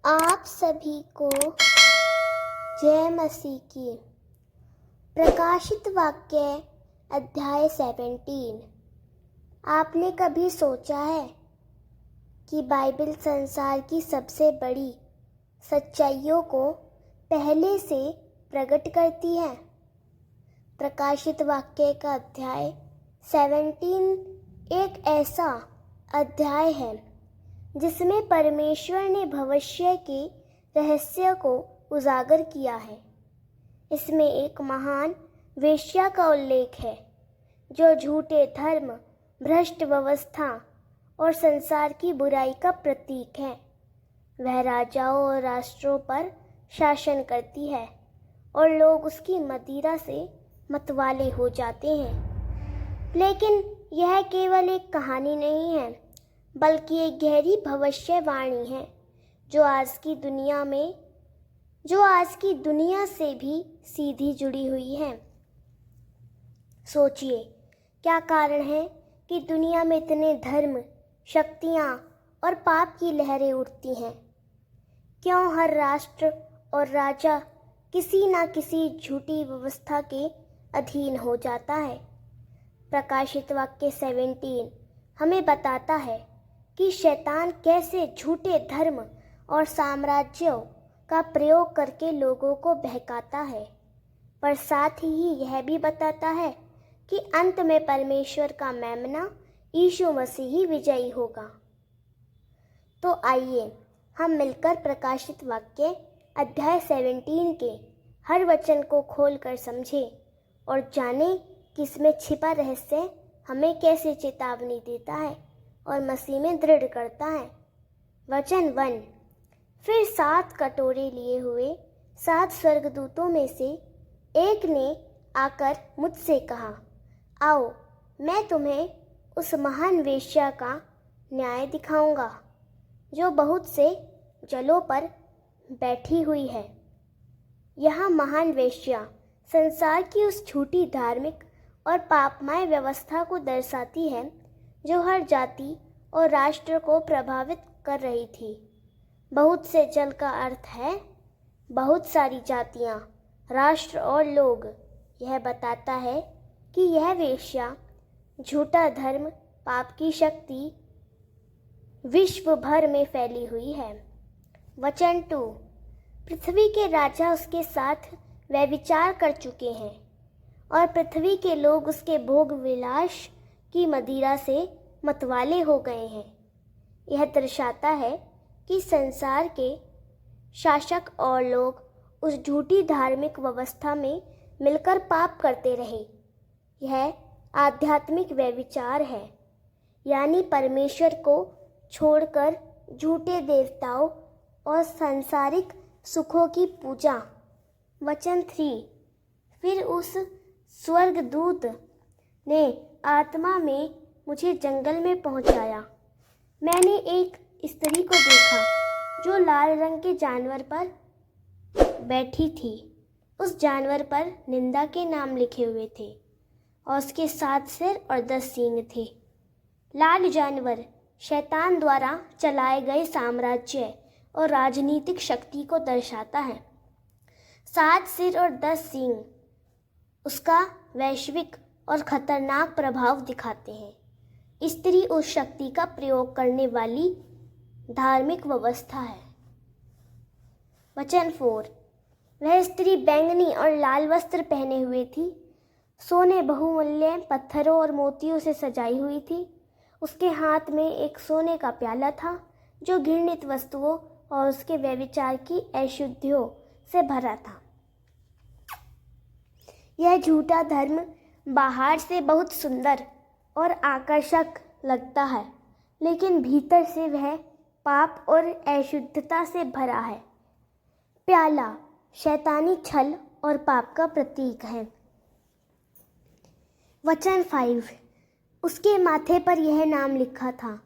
आप सभी को जय मसीह की। प्रकाशित वाक्य अध्याय 17। आपने कभी सोचा है कि बाइबल संसार की सबसे बड़ी सच्चाइयों को पहले से प्रकट करती है? प्रकाशित वाक्य का अध्याय 17 एक ऐसा अध्याय है जिसमें परमेश्वर ने भविष्य के रहस्य को उजागर किया है। इसमें एक महान वेश्या का उल्लेख है जो झूठे धर्म, भ्रष्ट व्यवस्था और संसार की बुराई का प्रतीक है। वह राजाओं और राष्ट्रों पर शासन करती है और लोग उसकी मदिरा से मतवाले हो जाते हैं। लेकिन यह केवल एक कहानी नहीं है, बल्कि एक गहरी भविष्यवाणी है जो आज की दुनिया से भी सीधी जुड़ी हुई है। सोचिए, क्या कारण है कि दुनिया में इतने धर्म, शक्तियाँ और पाप की लहरें उठती हैं? क्यों हर राष्ट्र और राजा किसी न किसी झूठी व्यवस्था के अधीन हो जाता है? प्रकाशित वाक्य 17 हमें बताता है कि शैतान कैसे झूठे धर्म और साम्राज्यों का प्रयोग करके लोगों को बहकाता है, पर साथ ही यह भी बताता है कि अंत में परमेश्वर का मेमना यीशु मसीह ही विजयी होगा। तो आइए हम मिलकर प्रकाशित वाक्य अध्याय 17 के हर वचन को खोलकर समझें और जानें कि इसमें छिपा रहस्य हमें कैसे चेतावनी देता है और मसीह में दृढ़ करता है। वचन 1। फिर 7 कटोरे लिए हुए 7 स्वर्गदूतों में से एक ने आकर मुझसे कहा, आओ, मैं तुम्हें उस महान वेश्या का न्याय दिखाऊंगा जो बहुत से जलों पर बैठी हुई है। यह महान वेश्या संसार की उस झूठी धार्मिक और पापमय व्यवस्था को दर्शाती है जो हर जाति और राष्ट्र को प्रभावित कर रही थी। बहुत से जल का अर्थ है बहुत सारी जातियां, राष्ट्र और लोग। यह बताता है कि यह वेश्या झूठा धर्म, पाप की शक्ति विश्व भर में फैली हुई है। वचन 2। पृथ्वी के राजा उसके साथ व्यभिचार कर चुके हैं और पृथ्वी के लोग उसके भोग विलास की मदिरा से मतवाले हो गए हैं। यह दर्शाता है कि संसार के शासक और लोग उस झूठी धार्मिक व्यवस्था में मिलकर पाप करते रहे। यह आध्यात्मिक व्यभिचार है, यानी परमेश्वर को छोड़कर झूठे देवताओं और सांसारिक सुखों की पूजा। वचन 3। फिर उस स्वर्गदूत ने आत्मा में मुझे जंगल में पहुंचाया। मैंने एक स्त्री को देखा जो लाल रंग के जानवर पर बैठी थी। उस जानवर पर निंदा के नाम लिखे हुए थे और उसके 7 सिर और 10 सींग थे। लाल जानवर शैतान द्वारा चलाए गए साम्राज्य और राजनीतिक शक्ति को दर्शाता है। 7 सिर और 10 सींग उसका वैश्विक और खतरनाक प्रभाव दिखाते हैं। स्त्री उस शक्ति का प्रयोग करने वाली धार्मिक व्यवस्था है। वचन 4। वह स्त्री बैंगनी और लाल वस्त्र पहने हुए थी, सोने, बहुमूल्य पत्थरों और मोतियों से सजाई हुई थी। उसके हाथ में एक सोने का प्याला था जो घृणित वस्तुओं और उसके व्यभिचार की अशुद्धियों से भरा था। यह झूठा धर्म बाहर से बहुत सुंदर और आकर्षक लगता है, लेकिन भीतर से वह पाप और अशुद्धता से भरा है। प्याला शैतानी छल और पाप का प्रतीक है। वचन 5। उसके माथे पर यह नाम लिखा था,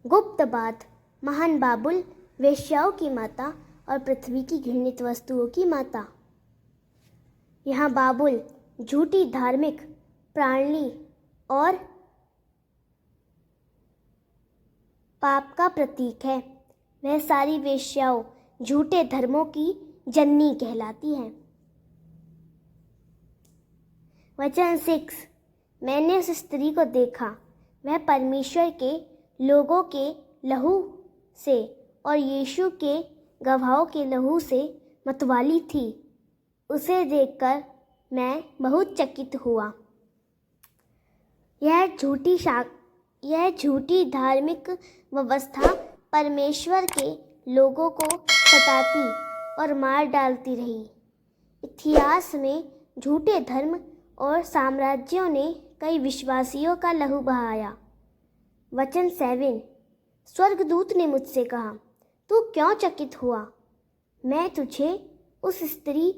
गुप्त बात, महान बाबुल, वेश्याओं की माता और पृथ्वी की घृणित वस्तुओं की माता। यहाँ बाबुल झूठी धार्मिक प्रणाली और पाप का प्रतीक है। वह सारी वेश्याओं झूठे धर्मों की जननी कहलाती है। वचन 6। मैंने उस स्त्री को देखा, वह परमेश्वर के लोगों के लहू से और यीशु के गवाहों के लहू से मतवाली थी। उसे देखकर मैं बहुत चकित हुआ। यह झूठी धार्मिक व्यवस्था परमेश्वर के लोगों को सताती और मार डालती रही। इतिहास में झूठे धर्म और साम्राज्यों ने कई विश्वासियों का लहू बहाया। वचन 7। स्वर्गदूत ने मुझसे कहा, तू क्यों चकित हुआ? मैं तुझे उस स्त्री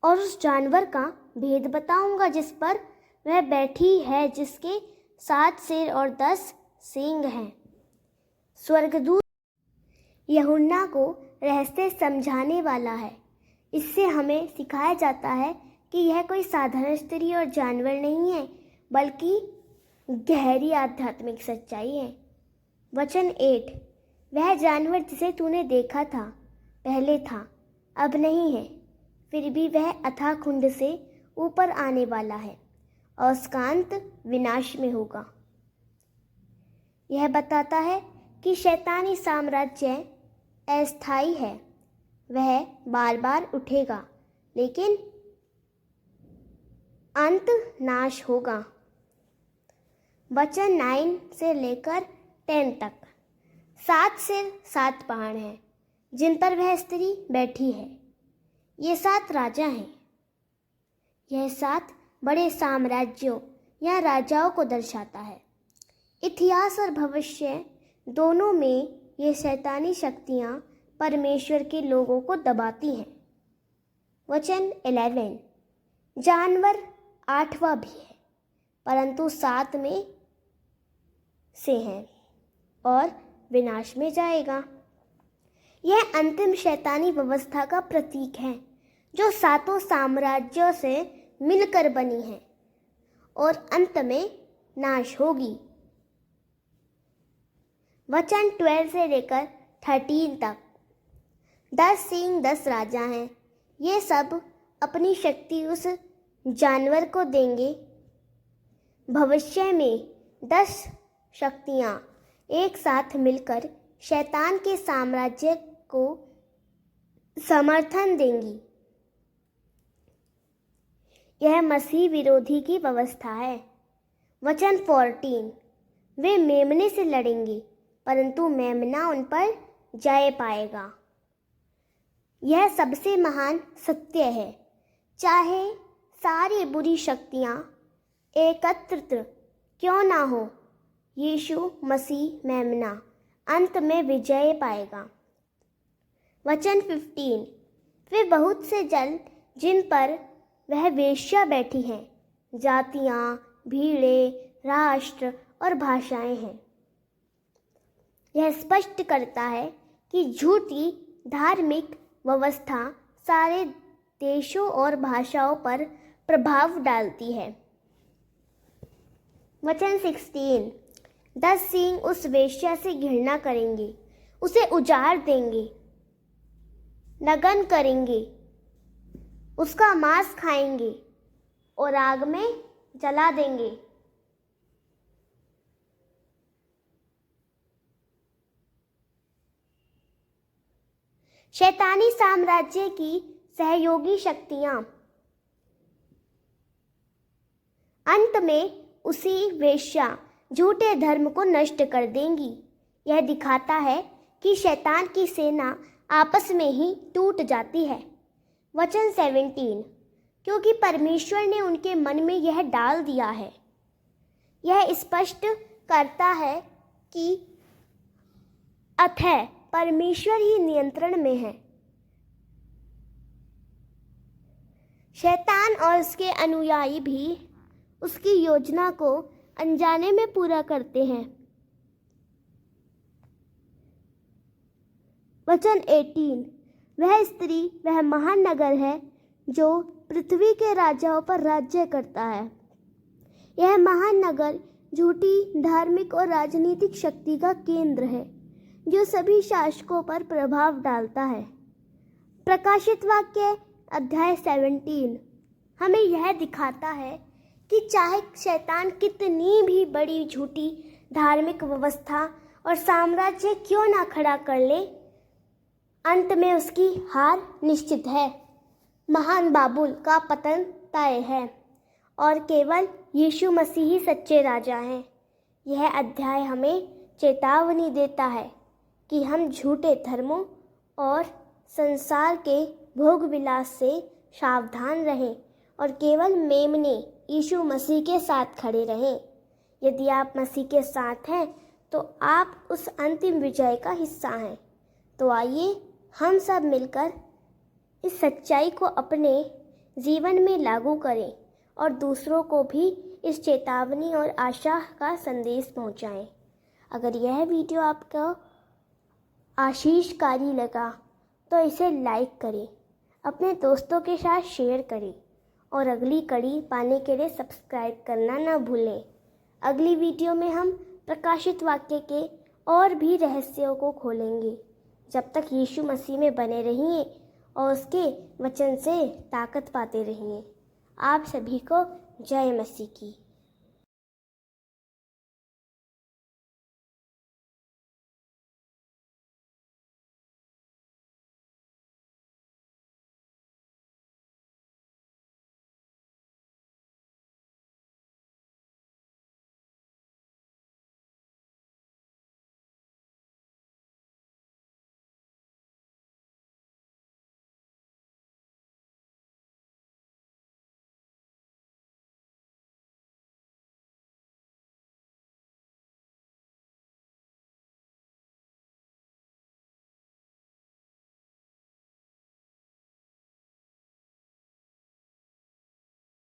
और उस जानवर का भेद बताऊंगा जिस पर वह बैठी है, जिसके 7 सिर और 10 सींग हैं। स्वर्गदूत यूहन्ना को रहस्य समझाने वाला है। इससे हमें सिखाया जाता है कि यह कोई साधारण स्त्री और जानवर नहीं है, बल्कि गहरी आध्यात्मिक सच्चाई है। वचन 8। वह जानवर जिसे तूने देखा था पहले था, अब नहीं है, फिर भी वह अथाह कुंड से ऊपर आने वाला है और उसका अंत विनाश में होगा। यह बताता है कि शैतानी साम्राज्य अस्थायी है, वह बार बार उठेगा, लेकिन अंत नाश होगा। वचन 9 से लेकर 10 तक। 7 सिर 7 पहाड़ हैं जिन पर वह स्त्री बैठी है। ये 7 राजा हैं। यह 7 बड़े साम्राज्यों या राजाओं को दर्शाता है। इतिहास और भविष्य दोनों में ये शैतानी शक्तियाँ परमेश्वर के लोगों को दबाती हैं। वचन 11। जानवर 8वां भी है, परंतु 7 में से है और विनाश में जाएगा। यह अंतिम शैतानी व्यवस्था का प्रतीक है जो 7 साम्राज्यों से मिलकर बनी है और अंत में नाश होगी। वचन 12 से लेकर 13 तक। 10 सींग 10 राजा हैं। ये सब अपनी शक्ति उस जानवर को देंगे। भविष्य में 10 शक्तियाँ एक साथ मिलकर शैतान के साम्राज्य को समर्थन देंगी। यह मसीह विरोधी की व्यवस्था है। वचन 14। वे मेमने से लड़ेंगे, परंतु मेमना उन पर जय पाएगा। यह सबसे महान सत्य है। चाहे सारी बुरी शक्तियाँ एकत्रित क्यों ना हो, यीशु मसीह मेमना अंत में विजय पाएगा। वचन 15। वे बहुत से जल जिन पर वह वेश्या बैठी हैं, जातियाँ, भीड़ें, राष्ट्र और भाषाएं हैं। यह स्पष्ट करता है कि झूठी धार्मिक व्यवस्था सारे देशों और भाषाओं पर प्रभाव डालती है। वचन 16। 10 सींग उस वेश्या से घृणा करेंगे, उसे उजाड़ देंगे, नग्न करेंगे, उसका मांस खाएंगे और आग में जला देंगे। शैतानी साम्राज्य की सहयोगी शक्तियां अंत में उसी वेश्या झूठे धर्म को नष्ट कर देंगी। यह दिखाता है कि शैतान की सेना आपस में ही टूट जाती है। वचन 17। क्योंकि परमेश्वर ने उनके मन में यह डाल दिया है। यह स्पष्ट करता है कि अतः परमेश्वर ही नियंत्रण में है। शैतान और उसके अनुयायी भी उसकी योजना को अनजाने में पूरा करते हैं। वचन 18। वह स्त्री वह महान नगर है जो पृथ्वी के राजाओं पर राज्य करता है। यह महान नगर झूठी धार्मिक और राजनीतिक शक्ति का केंद्र है। जो सभी शासकों पर प्रभाव डालता है। प्रकाशित वाक्य अध्याय 17 हमें यह दिखाता है कि चाहे शैतान कितनी भी बड़ी झूठी धार्मिक व्यवस्था और साम्राज्य क्यों ना खड़ा कर ले, अंत में उसकी हार निश्चित है। महान बाबुल का पतन तय है और केवल यीशु मसीह ही सच्चे राजा हैं। यह अध्याय हमें चेतावनी देता है कि हम झूठे धर्मों और संसार के भोग विलास से सावधान रहें और केवल मेमने यीशु मसीह के साथ खड़े रहें। यदि आप मसीह के साथ हैं तो आप उस अंतिम विजय का हिस्सा हैं। तो आइए हम सब मिलकर इस सच्चाई को अपने जीवन में लागू करें और दूसरों को भी इस चेतावनी और आशा का संदेश पहुंचाएं। अगर यह वीडियो आपको आशीषकारी लगा तो इसे लाइक करें, अपने दोस्तों के साथ शेयर करें और अगली कड़ी पाने के लिए सब्सक्राइब करना ना भूलें। अगली वीडियो में हम प्रकाशित वाक्य के और भी रहस्यों को खोलेंगे। जब तक यीशु मसीह में बने रहिए और उसके वचन से ताकत पाते रहिए। आप सभी को जय मसीह की।